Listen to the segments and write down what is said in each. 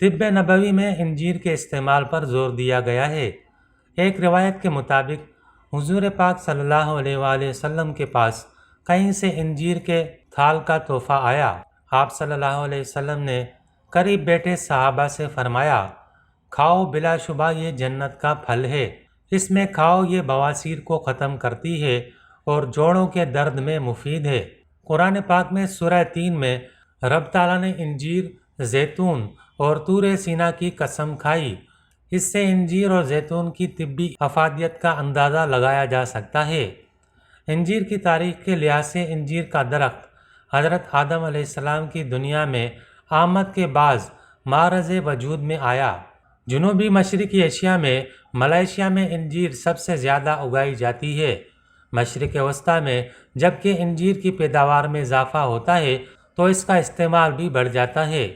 طب نبوی میں انجیر کے استعمال پر زور دیا گیا ہے۔ ایک روایت کے مطابق حضور پاک صلی اللہ علیہ وآلہ وسلم کے پاس کہیں سے انجیر کے تھال کا تحفہ آیا۔ آپ صلی اللہ علیہ وسلم نے قریب بیٹھے صحابہ سے فرمایا، کھاؤ، بلا شبہ یہ جنت کا پھل ہے، اس میں کھاؤ، یہ بواسیر کو ختم کرتی ہے اور جوڑوں کے درد میں مفید ہے۔ قرآن پاک میں سورہ 3 میں رب تعالیٰ نے انجیر، زیتون اور طور سینا کی قسم کھائی۔ اس سے انجیر اور زیتون کی طبی افادیت کا اندازہ لگایا جا سکتا ہے۔ انجیر کی تاریخ کے لحاظ سے انجیر کا درخت حضرت آدم علیہ السلام کی دنیا میں آمد کے بعد معرض وجود میں آیا۔ جنوبی مشرقی ایشیا میں ملائیشیا میں انجیر سب سے زیادہ اگائی جاتی ہے۔ مشرق وسطیٰ میں جبکہ انجیر کی پیداوار میں اضافہ ہوتا ہے تو اس کا استعمال بھی بڑھ جاتا ہے۔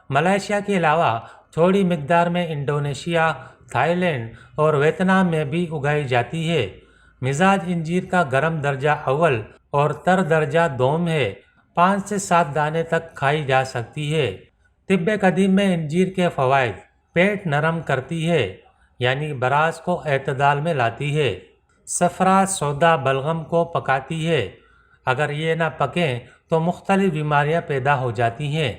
ملائیشیا کے علاوہ تھوڑی مقدار میں انڈونیشیا، تھائی لینڈ اور ویتنام میں بھی اگائی جاتی ہے۔ مزاج انجیر کا گرم درجہ اول اور تر درجہ دوم ہے۔ 5 سے 7 دانے تک کھائی جا سکتی ہے۔ طب قدیم میں انجیر کے فوائد: پیٹ نرم کرتی ہے، یعنی براز کو اعتدال میں لاتی ہے۔ صفرا سودا بلغم کو پکاتی ہے، اگر یہ نہ پکیں تو مختلف بیماریاں پیدا ہو جاتی ہیں۔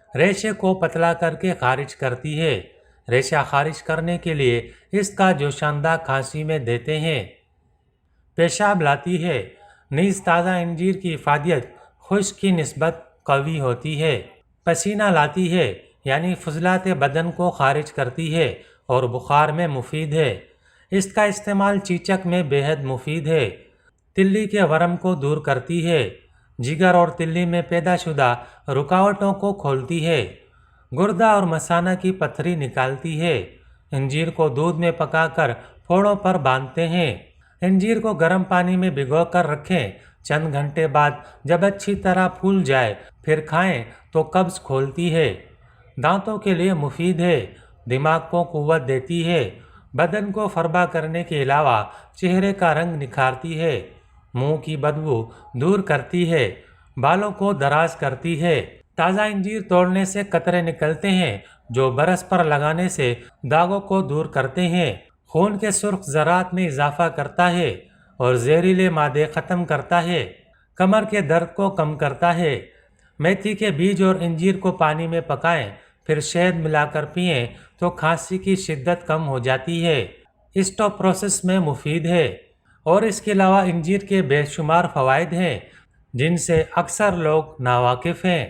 ریشے کو پتلا کر کے خارج کرتی ہے، ریشہ خارج کرنے کے لیے اس کا جوشاندہ کھانسی میں دیتے ہیں۔ پیشاب لاتی ہے، نیز تازہ انجیر کی افادیت خشک کی نسبت قوی ہوتی ہے۔ پسینہ لاتی ہے، یعنی فضلات بدن کو خارج کرتی ہے اور بخار میں مفید ہے۔ اس کا استعمال چیچک میں بے حد مفید ہے۔ تلی کے ورم کو دور کرتی ہے، جگر اور تلی میں پیدا شدہ رکاوٹوں کو کھولتی ہے، گردہ اور مثانہ کی پتھری نکالتی ہے۔ انجیر کو دودھ میں پکا کر پھوڑوں پر باندھتے ہیں۔ انجیر کو گرم پانی میں بھگو کر رکھیں، چند گھنٹے بعد جب اچھی طرح پھول جائے پھر کھائیں تو قبض کھولتی ہے۔ دانتوں کے لیے مفید ہے، دماغ کو قوت دیتی ہے، بدن کو فربا کرنے کے علاوہ چہرے کا رنگ نکھارتی ہے، منہ کی بدبو دور کرتی ہے، بالوں کو دراز کرتی ہے۔ تازہ انجیر توڑنے سے قطرے نکلتے ہیں جو برس پر لگانے سے داغوں کو دور کرتے ہیں، خون کے سرخ ذرات میں اضافہ کرتا ہے اور زہریلے مادے ختم کرتا ہے، کمر کے درد کو کم کرتا ہے۔ میتھی کے بیج اور انجیر کو پانی میں پکائیں، پھر شہد ملا کر پئیں تو کھانسی کی شدت کم ہو جاتی ہے۔ اسٹوپروسس میں مفید ہے، اور اس کے علاوہ انجیر کے بے شمار فوائد ہیں جن سے اکثر لوگ ناواقف ہیں۔